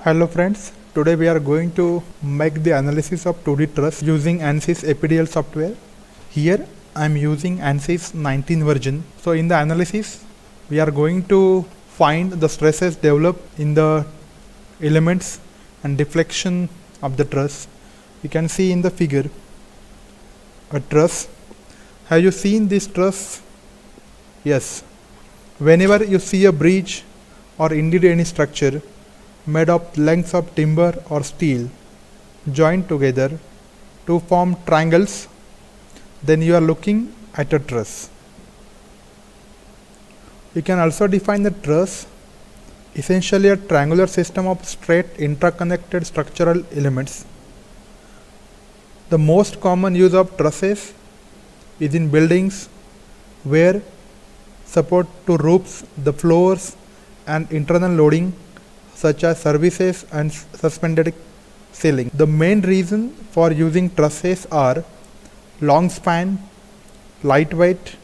Hello friends, today we are going to make the analysis of 2D truss using ANSYS APDL software. Here I am using ANSYS 19 version. So in the analysis we are going to find the stresses developed in the elements and deflection of the truss. You can see in the figure a truss. Have you seen this truss? Yes. Whenever you see a bridge or indeed any structure made of lengths of timber or steel joined together to form triangles, then you are looking at a truss. You can also define the truss, essentially a triangular system of straight interconnected structural elements. The most common use of trusses is in buildings where support to roofs, the floors and internal loading such as services and suspended ceiling. The main reason for using trusses are long span, lightweight,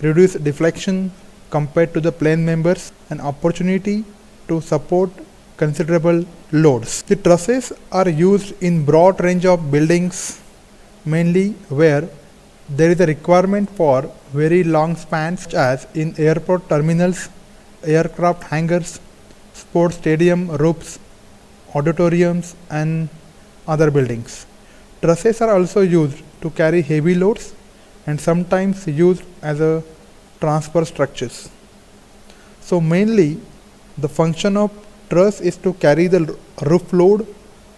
reduced deflection compared to the plain members, and opportunity to support considerable loads. The trusses are used in broad range of buildings, mainly where there is a requirement for very long spans, such as in airport terminals, aircraft hangars, sports stadium roofs, auditoriums and other buildings. Trusses are also used to carry heavy loads and sometimes used as a transfer structures. So mainly the function of truss is to carry the roof load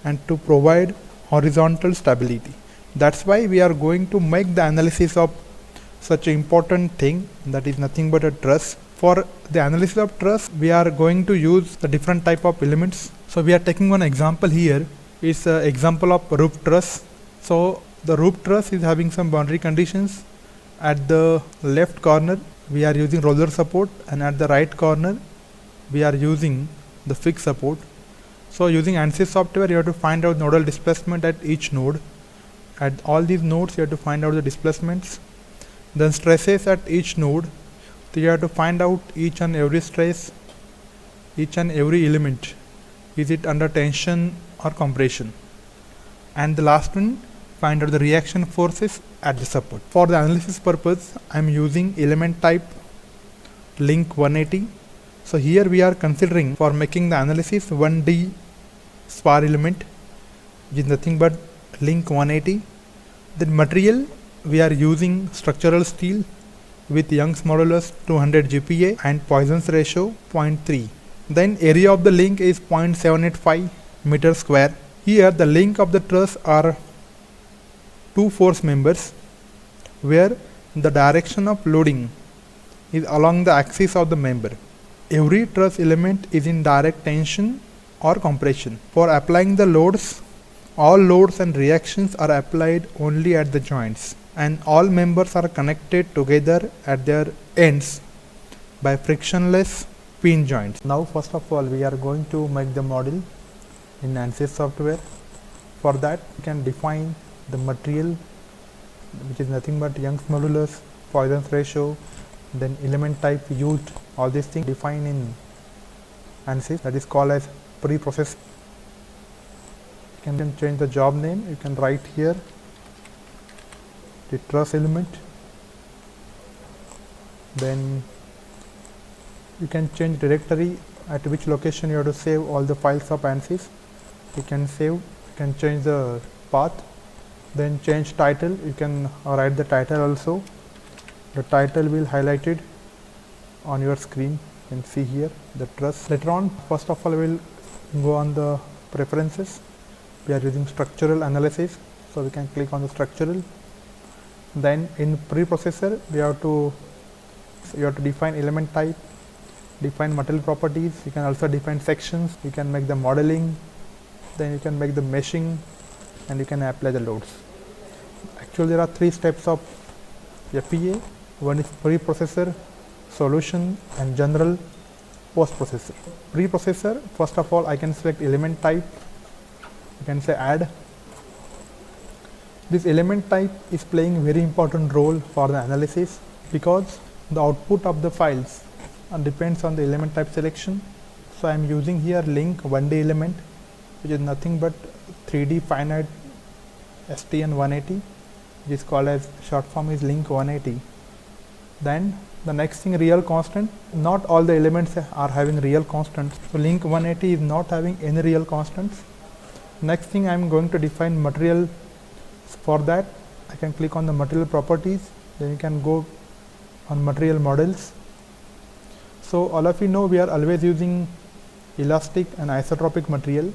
and to provide horizontal stability. That's why we are going to make the analysis of such an important thing, that is nothing but a truss. For the analysis of truss, we are going to use the different type of elements. So we are taking one example here. Is an example of roof truss. So the roof truss is having some boundary conditions. At the left corner we are using roller support, and at the right corner we are using the fixed support. So using ANSYS software you have to find out nodal displacement at each node. At all these nodes you have to find out the displacements. Then stresses at each node. So you have to find out each and every stress, each and every element. Is it under tension or compression? And the last one, find out the reaction forces at the support. For the analysis purpose, I am using element type link 180. So here we are considering for making the analysis 1D spar element, which is nothing but link 180. Then material, we are using structural steel with Young's modulus 200 GPa and Poisson's ratio 0.3. Then area of the link is 0.785 meter square. Here the link of the truss are two force members where the direction of loading is along the axis of the member. Every truss element is in direct tension or compression. For applying the loads, all loads and reactions are applied only at the joints, and all members are connected together at their ends by frictionless pin joints. Now first of all we are going to make the model in ANSYS software. For that we can define the material, which is nothing but Young's modulus, Poisson's ratio, then element type used, all these things defined in ANSYS, that is called as preprocess. You can change the job name. You can write here the truss element. Then you can change directory at which location you have to save all the files of ANSYS. You can save, you can change the path. Then change title, you can write the title also. The title will highlighted on your screen. You can see here the truss. Later on, first of all we will go on the preferences. We are using structural analysis, so we can click on the structural. Then in preprocessor you have to define element type, define material properties. You can also define sections. You can make the modeling, then you can make the meshing, and you can apply the loads. Actually there are three steps of FEA. One is preprocessor, solution and general post-processor. Preprocessor, first of all I can select element type. You can say add. This element type is playing very important role for the analysis because the output of the files depends on the element type selection. So I am using here link 1D element, which is nothing but 3D finite STN 180, which is called as short form is link 180. Then the next thing, real constant. Not all the elements are having real constants. So link 180 is not having any real constants. Next thing, I am going to define material. For that, I can click on the material properties. Then you can go on material models. So all of you know we are always using elastic and isotropic material.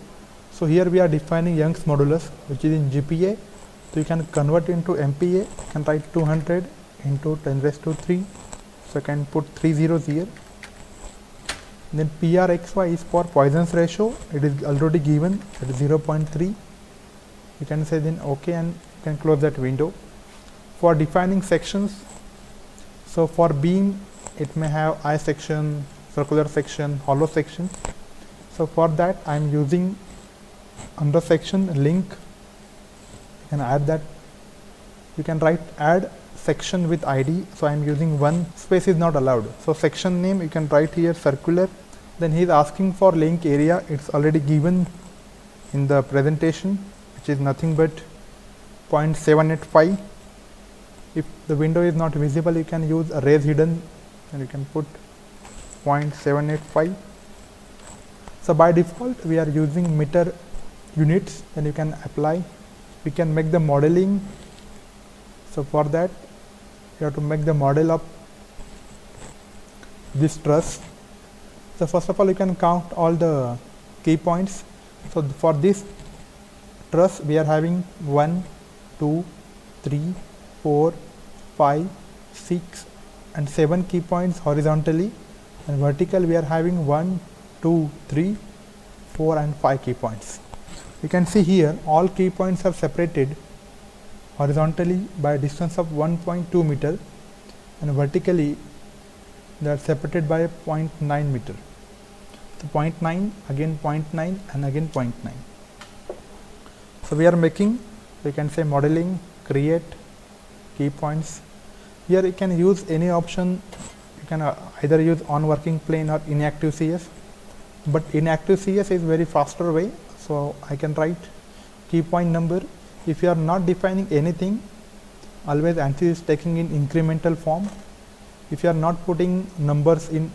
So here we are defining Young's modulus, which is in GPa. So you can convert into MPa. You can write 200 into 10 raised to 3. So I can put 3 zeros here. Then PRXY is for Poisson's ratio. It is already given at 0.3. You can say then OK, and you can close that window. For defining sections, so for beam it may have I section, circular section, hollow section. So for that I am using under section link. You can add that. You can write add section with ID. So I am using one space is not allowed. So section name you can write here circular. Then he is asking for link area. It's already given in the presentation, which is nothing but 0.785. If the window is not visible, you can use arrays hidden and you can put 0.785. So by default we are using meter units, and you can apply. We can make the modeling. So for that you have to make the model of this truss. So first of all you can count all the key points. So for this truss we are having 1, 2, 3, 4, 5, 6 and 7 key points horizontally, and vertical we are having 1, 2, 3, 4 and 5 key points. You can see here all key points are separated horizontally by a distance of 1.2 meter, and vertically they are separated by 0.9 meter. So 0.9, again 0.9 and again 0.9. So we are making, we can say modeling, create key points. Here you can use any option. You can either use on working plane or inactive CS, but inactive CS is very faster way. So I can write key point number. If you are not defining anything, always ANSYS is taking in incremental form. If you are not putting numbers in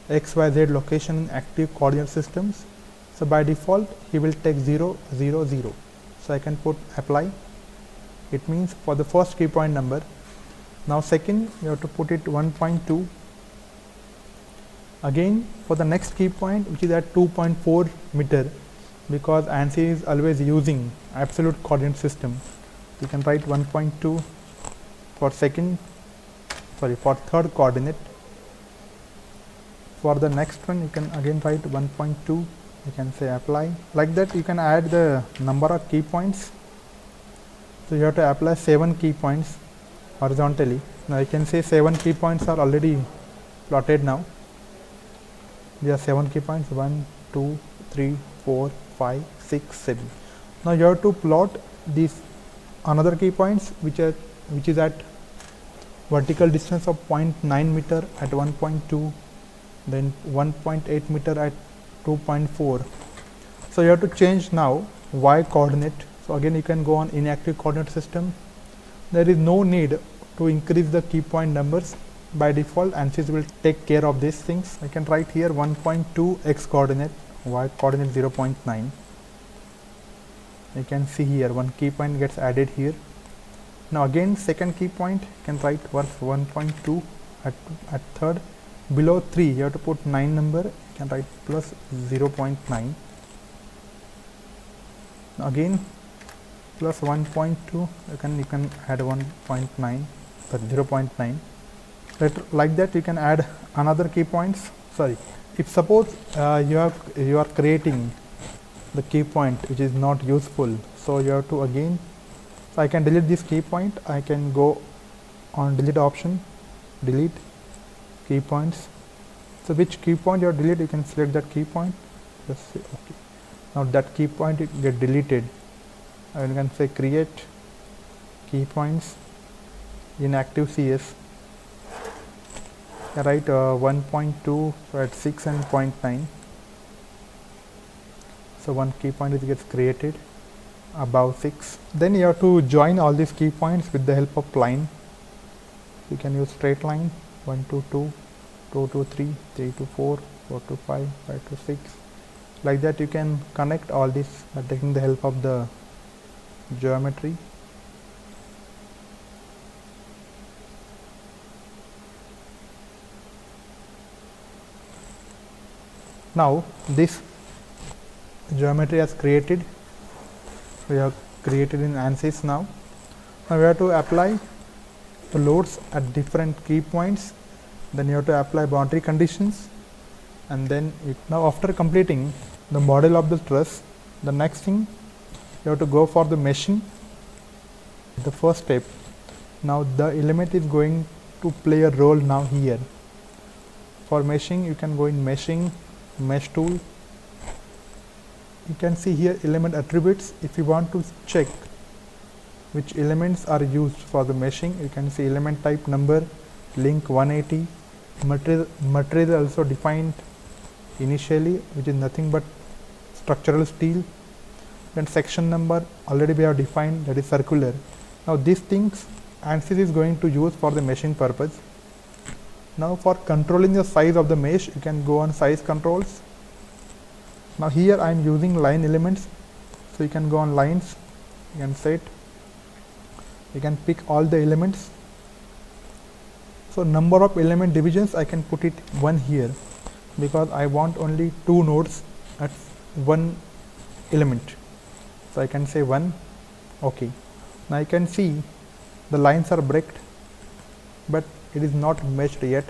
X, Y, Z location in active coordinate systems, so by default he will take 0, 0, 0. So I can put apply. It means for the first key point number. Now second you have to put it 1.2. Again for the next key point, which is at 2.4 meter, because ANSYS is always using absolute coordinate system. You can write 1.2 for for third coordinate. For the next one you can again write 1.2. You can say apply. Like that you can add the number of key points. So you have to apply 7 key points horizontally. Now you can say 7 key points are already plotted now. There are 7 key points, 1, 2, 3, 4, 5, 6, 7. Now you have to plot these another key points which is at vertical distance of 0.9 meter at 1.2, then 1.8 meter at 2.4. So you have to change now y coordinate. So again you can go on inactive coordinate system. There is no need to increase the key point numbers. By default ANSYS will take care of these things. I can write here 1.2 x coordinate, y coordinate 0.9. You can see here one key point gets added here. Now again second key point you can write worth 1.2 at third. Below 3 you have to put 9 number. You can write plus 0.9. Again plus 1.2, you can add 1.9, but 0.9. Like that you can add another key points. Sorry, if suppose you are creating the key point which is not useful, so you have to again, so I can delete this key point. I can go on delete option, delete key points. So which key point you are delete, you can select that key point, just say okay. Now that key point it get deleted, and you can say create key points in active CS. I write 1.2 at 6 and 0.9. So one key point gets created above 6. Then you have to join all these key points with the help of line. You can use straight line 1 to 2, 2 to 3, 3 to 4, 4 to 5, 5 to 6. Like that you can connect all this by taking the help of the geometry. Now this geometry has created, we have created in ANSYS now. Now we have to apply the loads at different key points, then you have to apply boundary conditions, and then now after completing the model of the truss, the next thing you have to go for the meshing. The first step, now the element is going to play a role now here. For meshing you can go in meshing, mesh tool. You can see here element attributes. If you want to check which elements are used for the meshing, you can see element type number, link 180, material also defined initially, which is nothing but structural steel. Then section number already we have defined, that is circular. Now these things ANSYS is going to use for the meshing purpose. Now for controlling the size of the mesh, you can go on size controls. Now here I am using line elements, so you can go on lines, you can set, you can pick all the elements. So number of element divisions I can put it 1 here, because I want only 2 nodes at 1 element. So I can say 1, okay. Now you can see the lines are bricked, but it is not meshed yet.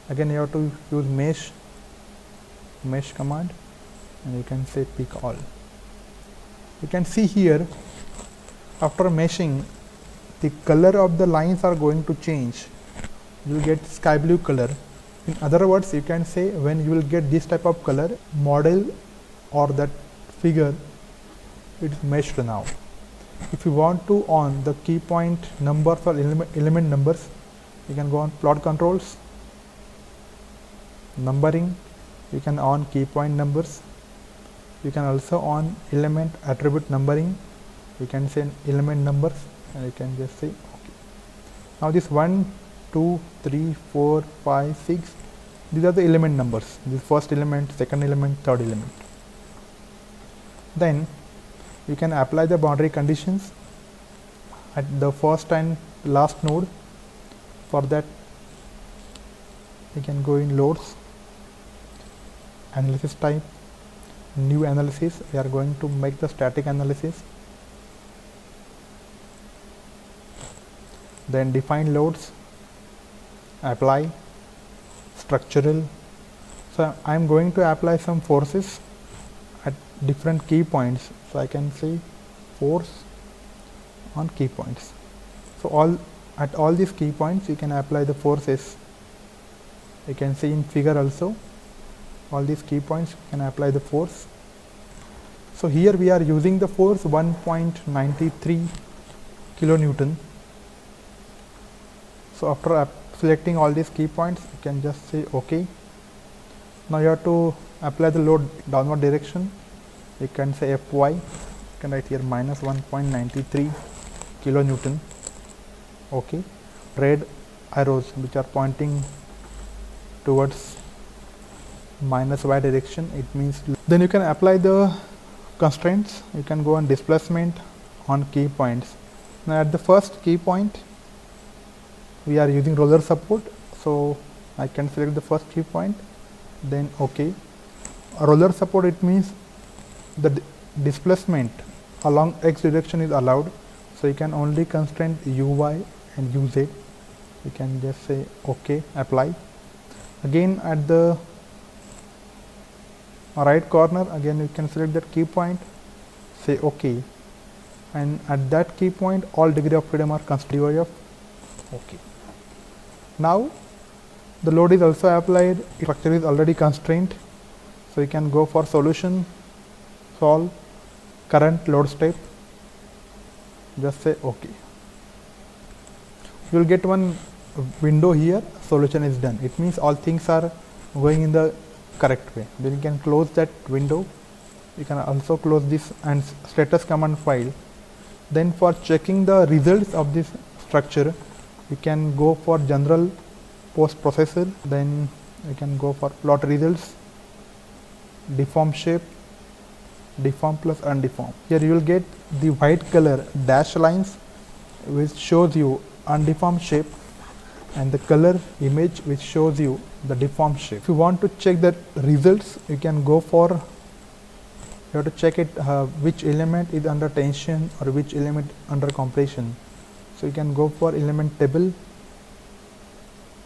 Again you have to use mesh command, and you can say pick all. You can see here after meshing the color of the lines are going to change. You will get sky blue color. In other words, you can say when you will get this type of color, model or that figure, it is meshed now. If you want to on the key point numbers or element numbers, you can go on plot controls, numbering, you can on key point numbers. You can also on element attribute numbering, you can say element numbers, and you can just say okay. Now this 1, 2, 3, 4, 5, 6, these are the element numbers. This first element, second element, third element. Then you can apply the boundary conditions at the first and last node. For that you can go in loads, analysis type, new analysis. We are going to make the static analysis. Then define loads, apply, structural. So I am going to apply some forces at different key points. So I can say force on key points. So at all these key points you can apply the forces. You can see in figure also, all these key points you can apply the force. So here we are using the force 1.93 kilonewton. So after selecting all these key points, you can just say OK. Now you have to apply the load downward direction. You can say Fy, you can write here minus 1.93 kilonewton. OK. Red arrows which are pointing towards minus y direction, it means. Then you can apply the constraints. You can go on displacement on key points. Now at the first key point we are using roller support, so I can select the first key point, then OK. Roller support, it means the displacement along x direction is allowed, so you can only constrain uy and uz. You can just say OK, apply. Again at the right corner, again you can select that key point, say OK, and at that key point all degree of freedom are constrained of OK. Now the load is also applied, structure is already constrained, so you can go for solution, solve, current load step, just say OK. You will get one window here, solution is done. It means all things are going in the correct way. Then you can close that window You can also close this and status command file. Then for checking the results of this structure, you can go for general post processor, then you can go for plot results, deform shape, deform plus undeform. Here you will get the white color dash lines which shows you undeformed shape, and the color image which shows you the deformed shape. If you want to check the results, you can go for, you have to check it which element is under tension or which element under compression. So you can go for element table,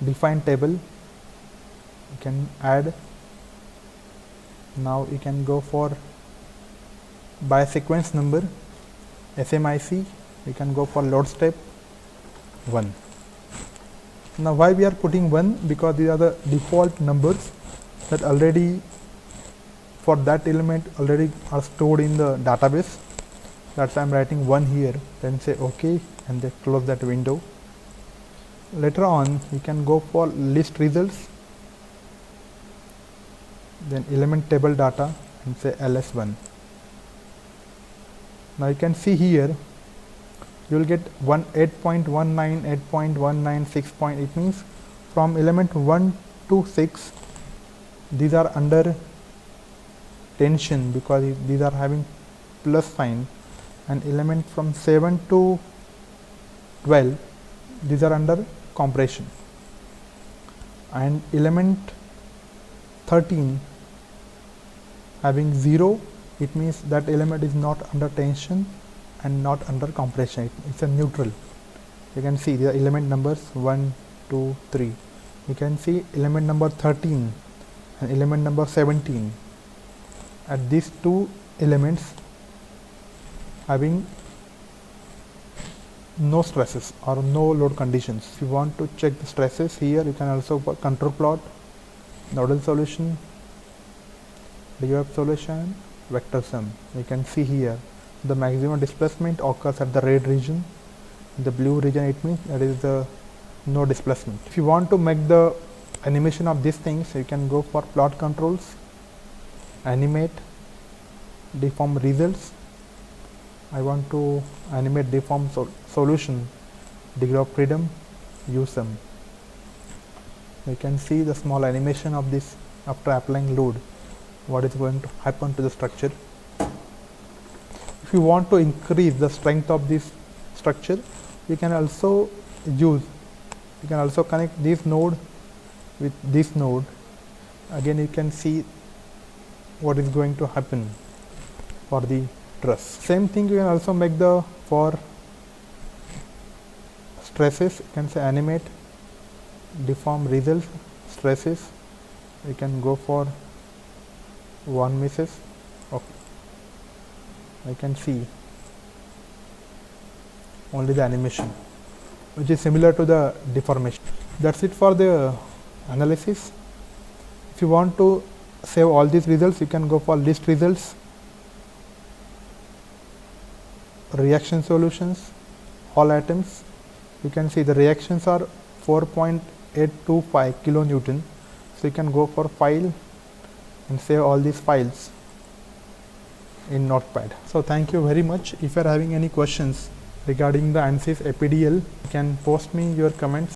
define table, you can add. Now you can go for by sequence number, SMIC, you can go for load step 1. Now why we are putting 1? Because these are the default numbers that already for that element already are stored in the database. That's why I'm writing 1 here, then say OK and then close that window. Later on you can go for list results, then element table data and say ls1. Now you can see here you will get 8.19, 8.19, 6. It means from element 1 to 6 these are under tension because these are having plus sign, and element from 7 to 12 these are under compression, and element 13 having 0, it means that element is not under tension and not under compression, it's a neutral. You can see the element numbers 1, 2, 3. You can see element number 13 and element number 17. At these two elements having no stresses or no load conditions. If you want to check the stresses, here you can also put control plot, nodal solution, DOF solution, vector sum. You can see here the maximum displacement occurs at the red region. In the blue region it means that is the no displacement. If you want to make the animation of these things, you can go for plot controls, animate, deform results. I want to animate deform solution, degree of freedom, use sum. You can see the small animation of this after applying load, what is going to happen to the structure. If you want to increase the strength of this structure, you can also connect this node with this node. Again you can see what is going to happen for the truss. Same thing you can also make the for stresses. You can say animate, deform results, stresses. You can go for 1 misses. Okay. I can see only the animation, which is similar to the deformation. That's it for the analysis. If you want to save all these results, you can go for list results, reaction solutions, all atoms. You can see the reactions are 4.825 kilonewton. So you can go for file and save all these files in Notepad. So thank you very much. If you are having any questions regarding the ANSYS APDL, you can post me your comments.